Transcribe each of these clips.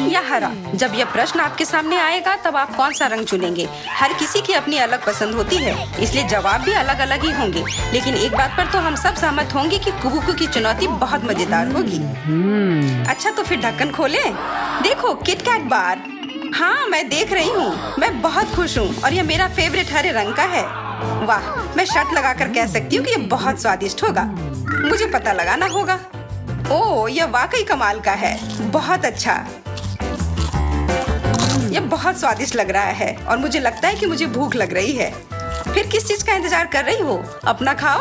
या हरा? जब यह प्रश्न आपके सामने आएगा तब आप कौन सा रंग चुनेंगे? हर किसी की अपनी अलग पसंद होती है, इसलिए जवाब भी अलग अलग ही होंगे। लेकिन एक बात पर तो हम सब सहमत होंगे कि कुहुकू की चुनौती बहुत मजेदार होगी। अच्छा तो फिर ढक्कन खोलें। देखो किटकैट बार। हाँ मैं देख रही हूँ, मैं बहुत खुश हूँ और यह मेरा फेवरेट हरे रंग का है। वाह, मैं शर्त लगाकर कह सकती हूँ कि यह बहुत स्वादिष्ट होगा। मुझे पता लगाना होगा। ओह, यह वाकई कमाल का है, बहुत अच्छा। यह बहुत स्वादिष्ट लग रहा है और मुझे लगता है कि मुझे भूख लग रही है। फिर किस चीज का इंतजार कर रही हो? अपना खाओ।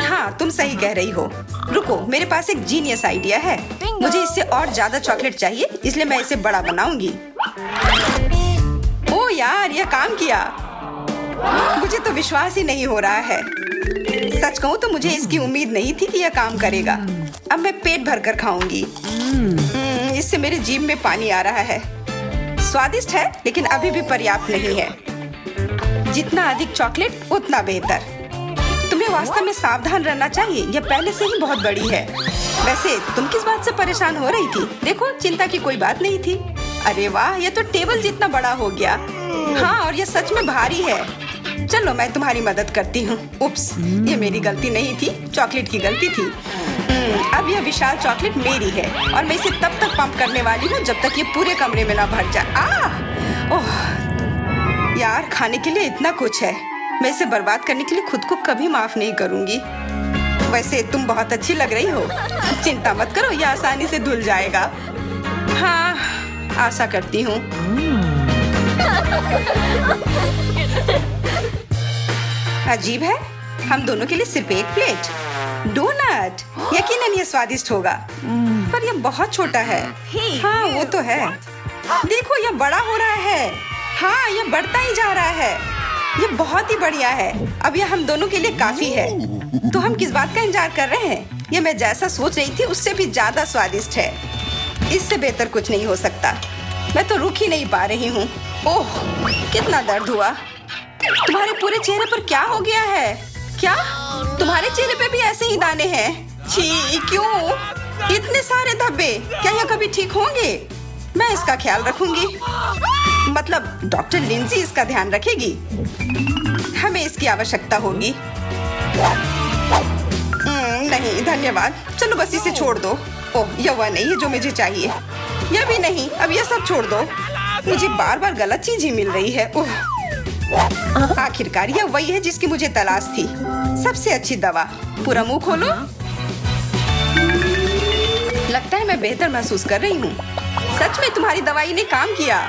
हाँ तुम सही कह रही हो। रुको, मेरे पास एक जीनियस आइडिया है। मुझे इससे और ज्यादा चॉकलेट चाहिए, इसलिए मैं इसे बड़ा बनाऊंगी। ओह यार, यह काम किया। मुझे तो विश्वास ही नहीं हो रहा है। सच कहूँ तो मुझे इसकी उम्मीद नहीं थी कि यह काम करेगा। अब मैं पेट भरकर खाऊंगी। इससे मेरे जीभ में पानी आ रहा है। स्वादिष्ट है लेकिन अभी भी पर्याप्त नहीं है। जितना अधिक चॉकलेट उतना बेहतर। तुम्हें वास्तव में सावधान रहना चाहिए, यह पहले से ही बहुत बड़ी है। वैसे तुम किस बात से परेशान हो रही थी? देखो, चिंता की कोई बात नहीं थी। अरे वाह, यह तो टेबल जितना बड़ा हो गया। हाँ, और यह सच में भारी है। चलो मैं तुम्हारी मदद करती हूँ। उप्स, ये मेरी गलती नहीं थी, चॉकलेट की गलती थी। अब यह विशाल चॉकलेट मेरी है और मैं इसे तब तक पंप करने वाली हूँ जब तक ये पूरे कमरे में ना भर जाए। ओह यार, खाने के लिए इतना कुछ है। मैं इसे बर्बाद करने के लिए खुद को कभी माफ नहीं करूँगी। वैसे तुम बहुत अच्छी लग रही हो। चिंता मत करो, यह आसानी से धुल जाएगा। हाँ, आशा करती हूँ। अजीब है, हम दोनों के लिए सिर्फ एक प्लेट डोनट। यकीनन ये स्वादिष्ट होगा, पर यह बहुत छोटा है। हाँ वो तो है। देखो, यह बड़ा हो रहा है। हाँ, यह बढ़ता ही जा रहा है। यह बहुत ही बढ़िया है। अब यह हम दोनों के लिए काफी है। तो हम किस बात का इंतजार कर रहे हैं? यह मैं जैसा सोच रही थी उससे भी ज्यादा स्वादिष्ट है। इससे बेहतर कुछ नहीं हो सकता। मैं तो रुक ही नहीं पा रही हूँ। ओह, कितना दर्द हुआ। तुम्हारे पूरे चेहरे पर क्या हो गया है? क्या तुम्हारे चेहरे पे भी ऐसे ही दाने हैं? छी, क्यों इतने सारे धब्बे? क्या यह कभी ठीक होंगे? मैं इसका ख्याल रखूंगी। मतलब डॉक्टर लिंजी इसका ध्यान रखेगी। हमें इसकी आवश्यकता होगी। नहीं धन्यवाद, चलो बस इसे छोड़ दो। ओह, यह वह नहीं है जो मुझे चाहिए। यह भी नहीं। अब यह सब छोड़ दो। मुझे बार बार गलत चीज ही मिल रही है। आखिरकार यह वही है जिसकी मुझे तलाश थी। सबसे अच्छी दवा। पूरा मुंह खोलो। लगता है मैं बेहतर महसूस कर रही हूँ। सच में तुम्हारी दवाई ने काम किया।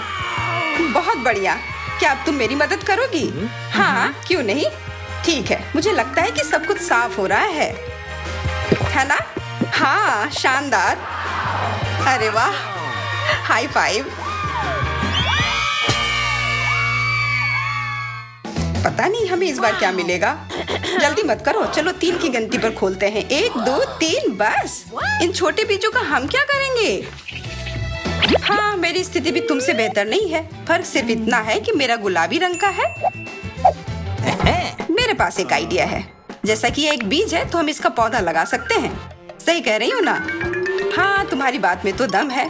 बहुत बढ़िया। क्या अब तुम मेरी मदद करोगी? हाँ, क्यों नहीं। ठीक है, मुझे लगता है कि सब कुछ साफ हो रहा है ना? हाँ, शानदार। अरे वाह, हाई फाइव। पता नहीं हमें इस बार क्या मिलेगा। जल्दी मत करो, चलो 3 की गिनती पर खोलते हैं। 1 2 3 बस। इन छोटे बीजों का हम क्या करेंगे? हाँ, मेरी स्थिति भी तुमसे बेहतर नहीं है। फर्क सिर्फ इतना है कि मेरा गुलाबी रंग का है। मेरे पास एक आइडिया है। जैसा कि ये एक बीज है तो हम इसका पौधा लगा सकते हैं। सही कह रही हूँ ना? हाँ, तुम्हारी बात में तो दम है।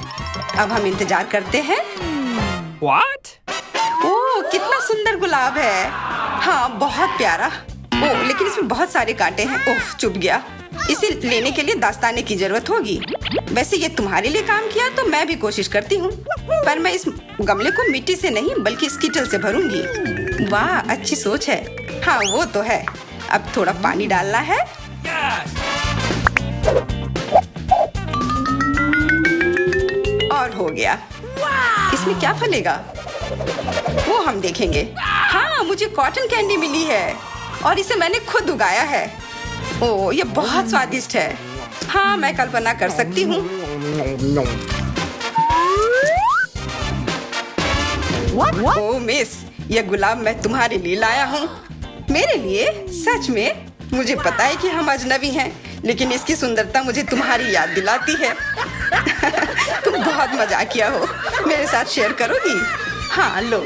अब हम इंतजार करते हैं। What? ओह, कितना सुंदर गुलाब है। हाँ, बहुत प्यारा। ओह, लेकिन इसमें बहुत सारे कांटे हैं। ओह, चुभ गया। इसे लेने के लिए दास्ताने की जरूरत होगी। वैसे ये तुम्हारे लिए काम किया तो मैं भी कोशिश करती हूँ, पर मैं इस गमले को मिट्टी से नहीं बल्कि स्कीटल से भरूंगी। वाह, अच्छी सोच है। हाँ वो तो है। अब थोड़ा पानी डालना है। और हो गया। इसमें क्या फलेगा वो हम देखेंगे। हाँ, मुझे कॉटन कैंडी मिली है और इसे मैंने खुद उगाया है। ओह, ये बहुत स्वादिष्ट है। हाँ, मैं कल्पना कर सकती हूँ। ओह मिस, यह गुलाब मैं तुम्हारे लिए लाया हूँ। मेरे लिए? सच में? मुझे पता है कि हम अजनबी हैं, लेकिन इसकी सुंदरता मुझे तुम्हारी याद दिलाती है। तुम बहुत मजाकिया हो। मेरे साथ शेयर करोगी? हाँ लो।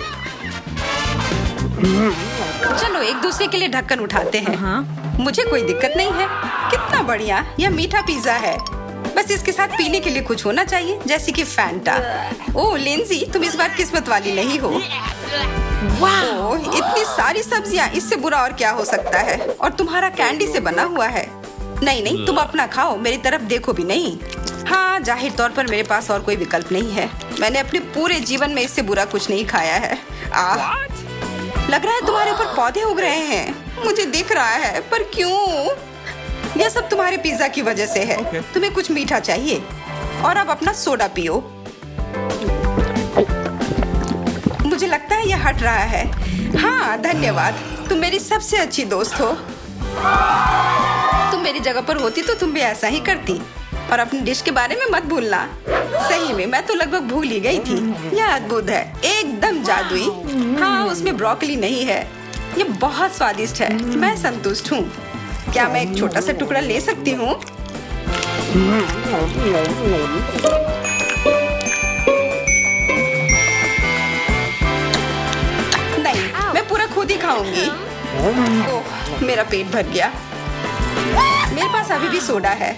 चलो एक दूसरे के लिए ढक्कन उठाते हैं। मुझे कोई दिक्कत नहीं है। कितना बढ़िया, यह मीठा पिज्जा है। बस इसके साथ पीने के लिए कुछ होना चाहिए, जैसे कि फैंटा। ओह लिंजी, तुम इस बार किस्मत वाली नहीं हो। ओह, इतनी सारी सब्जियां, इससे बुरा और क्या हो सकता है। और तुम्हारा कैंडी से बना हुआ है। नहीं नहीं, तुम अपना खाओ, मेरी तरफ देखो भी नहीं। हाँ, जाहिर तौर पर मेरे पास और कोई विकल्प नहीं है। मैंने अपने पूरे जीवन में इससे बुरा कुछ नहीं खाया है। लग रहा है तुम्हारे ऊपर पौधे उग रहे हैं। मुझे दिख रहा है, पर क्यों? यह सब तुम्हारे पिज्जा की वजह से है। तुम्हें कुछ मीठा चाहिए और अब अपना सोडा पियो। मुझे लगता है यह हट रहा है। हाँ धन्यवाद, तुम मेरी सबसे अच्छी दोस्त हो। तुम मेरी जगह पर होती तो तुम भी ऐसा ही करती। और अपनी डिश के बारे में मत भूलना। सही में मैं तो लगभग भूल ही गई थी। यह अद्भुत है, एकदम जादुई। हाँ, उसमें ब्रोकली नहीं है। ये बहुत स्वादिष्ट है। मैं संतुष्ट हूँ। क्या मैं एक छोटा सा टुकड़ा ले सकती हूँ? नहीं, मैं पूरा खुद ही खाऊंगी। ओह, मेरा पेट भर गया। मेरे पास अभी भी सोडा है।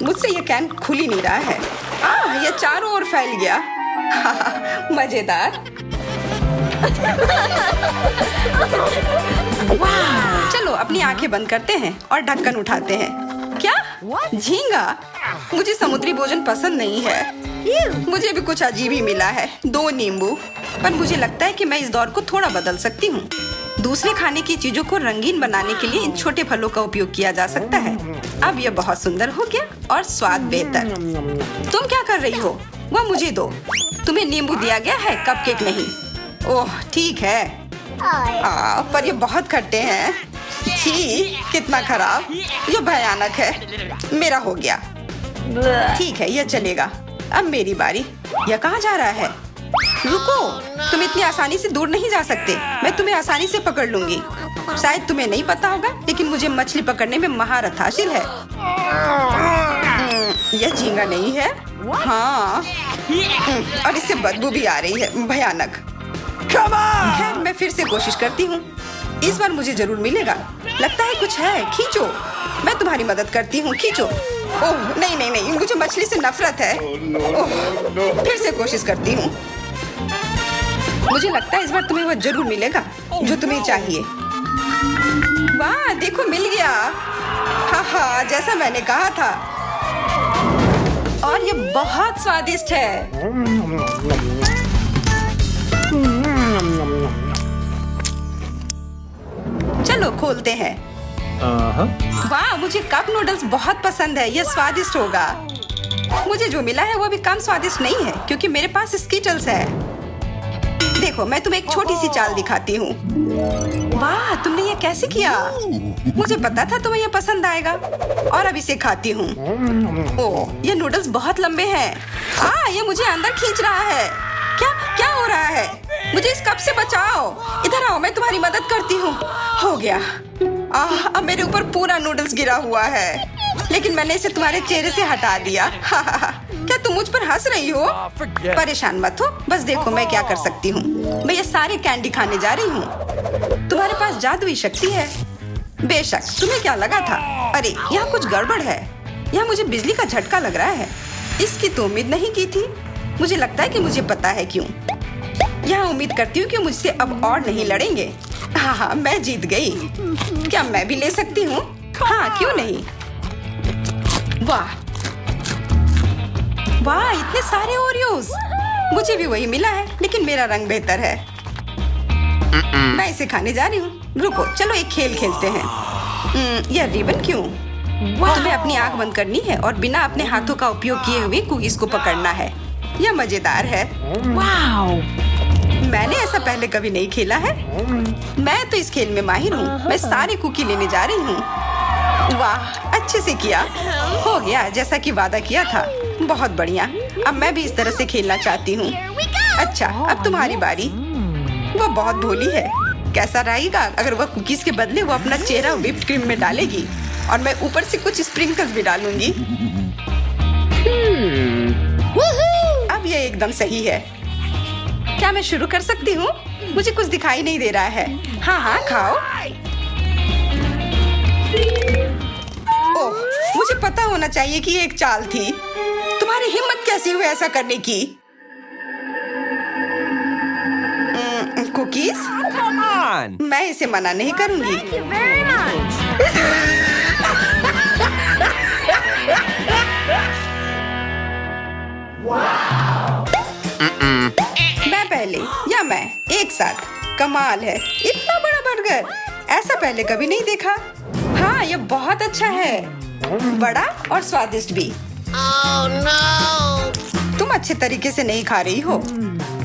मुझसे ये कैन खुल ही नहीं रहा है। यह चारों ओर फैल गया। मजेदार। चलो अपनी आंखें बंद करते हैं और ढक्कन उठाते हैं। क्या? झींगा? मुझे समुद्री भोजन पसंद नहीं है। मुझे भी कुछ अजीब ही मिला है। 2 नींबू। पर मुझे लगता है कि मैं इस दौर को थोड़ा बदल सकती हूँ। दूसरे खाने की चीजों को रंगीन बनाने के लिए इन छोटे फलों का उपयोग किया जा सकता है। अब यह बहुत सुंदर हो गया और स्वाद बेहतर। तुम क्या कर रही हो? वह मुझे दो। तुम्हें नींबू दिया गया है, कपकेक नहीं। ओह ठीक है। पर ये बहुत खट्टे हैं। छी, कितना खराब। ये भयानक है। मेरा हो गया। ठीक है, यह चलेगा। अब मेरी बारी। यह कहाँ जा रहा है? रुको, तुम इतनी आसानी से दूर नहीं जा सकते। मैं तुम्हें आसानी से पकड़ लूंगी। शायद तुम्हें नहीं पता होगा, लेकिन मुझे मछली पकड़ने में महारत हासिल है। यह झींगा नहीं है। हाँ, और इससे बदबू भी आ रही है। भयानक। खैर, मैं फिर से कोशिश करती हूँ। इस बार मुझे जरूर मिलेगा। लगता है कुछ है। खींचो, मैं तुम्हारी मदद करती हूँ। खींचो। ओह नहीं नहीं नहीं, मुझे मछली से नफरत है। ओह, फिर से कोशिश करती हूँ। मुझे लगता है इस बार तुम्हें वो जरूर मिलेगा जो तुम्हें चाहिए। वाह, देखो मिल गया। हाँ, जैसा मैंने कहा था। और ये बहुत स्वादिष्ट है। चलो खोलते हैं। वाह, मुझे कप नूडल्स बहुत पसंद है। यह स्वादिष्ट होगा। मुझे जो मिला है वो भी कम स्वादिष्ट नहीं है, क्योंकि मेरे पास स्कीटल्स है। देखो, मैं तुम्हें एक छोटी सी चाल दिखाती हूँ। वाह, तुमने ये कैसे किया? मुझे पता था तुम्हें यह पसंद आएगा। और अब इसे खाती हूँ। ओह, ये नूडल्स बहुत लंबे हैं। ये मुझे अंदर खींच रहा है। क्या क्या हो रहा है? मुझे इस कप से बचाओ। इधर आओ, मैं तुम्हारी मदद करती हूँ। हो गया। अब मेरे ऊपर पूरा नूडल्स गिरा हुआ है, लेकिन मैंने इसे तुम्हारे चेहरे से हटा दिया। क्या तुम मुझ पर हंस रही हो? परेशान मत हो, बस देखो मैं क्या कर सकती हूँ। मैं ये सारे कैंडी खाने जा रही हूँ। तुम्हारे पास जादुई शक्ति है। बेशक, तुम्हें क्या लगा था? अरे, यहाँ कुछ गड़बड़ है। यहाँ मुझे बिजली का झटका लग रहा है। इसकी तो उम्मीद नहीं की थी। मुझे लगता है कि मुझे पता है क्यों। यहाँ उम्मीद करती हूँ कि मुझसे अब और नहीं लड़ेंगे। हाँ, मैं जीत गई। क्या मैं भी ले सकती हूँ? हाँ, क्यों नहीं। वाह वाह, इतने सारे ओरियोस। मुझे भी वही मिला है, लेकिन मेरा रंग बेहतर है। मैं इसे खाने जा रही हूँ। रुको, चलो एक खेल खेलते हैं। यह रिबन क्यों? तुम्हें अपनी आंख बंद करनी है और बिना अपने हाथों का उपयोग किए हुए कुकीज को पकड़ना है। यह मजेदार है। वाओ, मैंने ऐसा पहले कभी नहीं खेला है। मैं तो इस खेल में माहिर हूँ। मैं सारे कुकी लेने जा रही हूँ। वाह, अच्छे से किया। हो गया जैसा कि वादा किया था। बहुत बढ़िया। अब मैं भी इस तरह से खेलना चाहती हूँ। अच्छा, अब तुम्हारी बारी। वो बहुत भोली है। कैसा रहेगा अगर वह कुकीज के बदले वो अपना चेहरा व्हिप्ड क्रीम में डालेगी और मैं ऊपर से कुछ स्प्रिंकल्स भी डालूंगी। अब यह एकदम सही है। क्या मैं शुरू कर सकती हूँ? मुझे कुछ दिखाई नहीं दे रहा है। हाँ, खाओ। ओह, मुझे पता होना चाहिए कि ये एक चाल थी। तुम्हारी हिम्मत कैसी हुई ऐसा करने की? कुकीज? Come on! मैं इसे मना नहीं करूंगी। Thank you very much. मैं पहले या मैं एक साथ? कमाल है, इतना बड़ा बर्गर ऐसा पहले कभी नहीं देखा। हाँ, ये बहुत अच्छा है, बड़ा और स्वादिष्ट भी। तुम अच्छे तरीके से नहीं खा रही हो,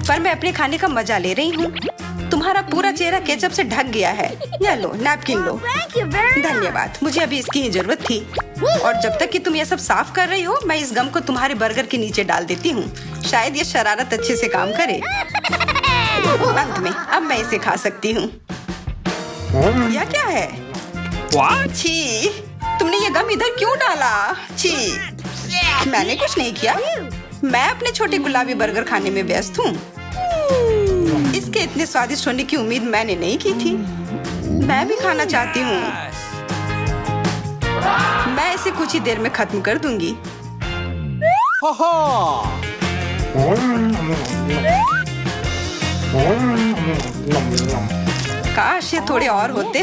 पर मैं अपने खाने का मजा ले रही हूँ। तुम्हारा पूरा चेहरा केचप से ढक गया है। ये लो, नैपकिन लो। Thank you very much. धन्यवाद, मुझे अभी इसकी ही जरूरत थी। और जब तक कि तुम ये सब साफ कर रही हो, मैं इस गम को तुम्हारे बर्गर के नीचे डाल देती हूँ। शायद ये शरारत अच्छे से काम करे। अंत में अब मैं इसे खा सकती हूँ। यह क्या है? What? छी, तुमने ये गम इधर क्यों डाला? छी, मैंने कुछ नहीं किया। मैं अपने छोटे गुलाबी बर्गर खाने में व्यस्त हूँ। इसके इतने स्वादिष्ट होने की उम्मीद मैंने नहीं की थी। मैं भी खाना चाहती हूँ। मैं इसे कुछ ही देर में खत्म कर दूंगी। काश ये थोड़े और होते।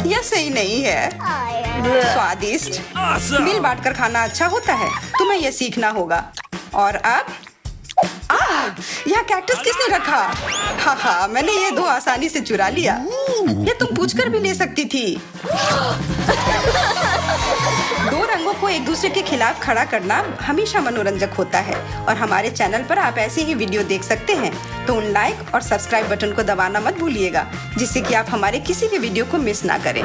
यह सही नहीं है। स्वादिष्ट। Awesome! मिल बांटकर खाना अच्छा होता है, तुम्हें यह सीखना होगा। और अब यह कैक्टस किसने रखा? हाँ, मैंने ये दो आसानी से चुरा लिया। ये तुम पूछकर भी ले सकती थी। दो रंगों को एक दूसरे के खिलाफ खड़ा करना हमेशा मनोरंजक होता है। और हमारे चैनल पर आप ऐसे ही वीडियो देख सकते हैं, तो उन लाइक और सब्सक्राइब बटन को दबाना मत भूलिएगा, जिससे कि आप हमारे किसी भी वीडियो को मिस ना करें।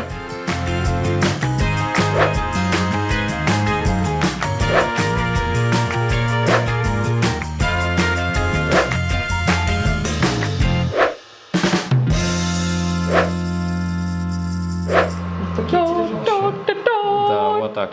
Вот так.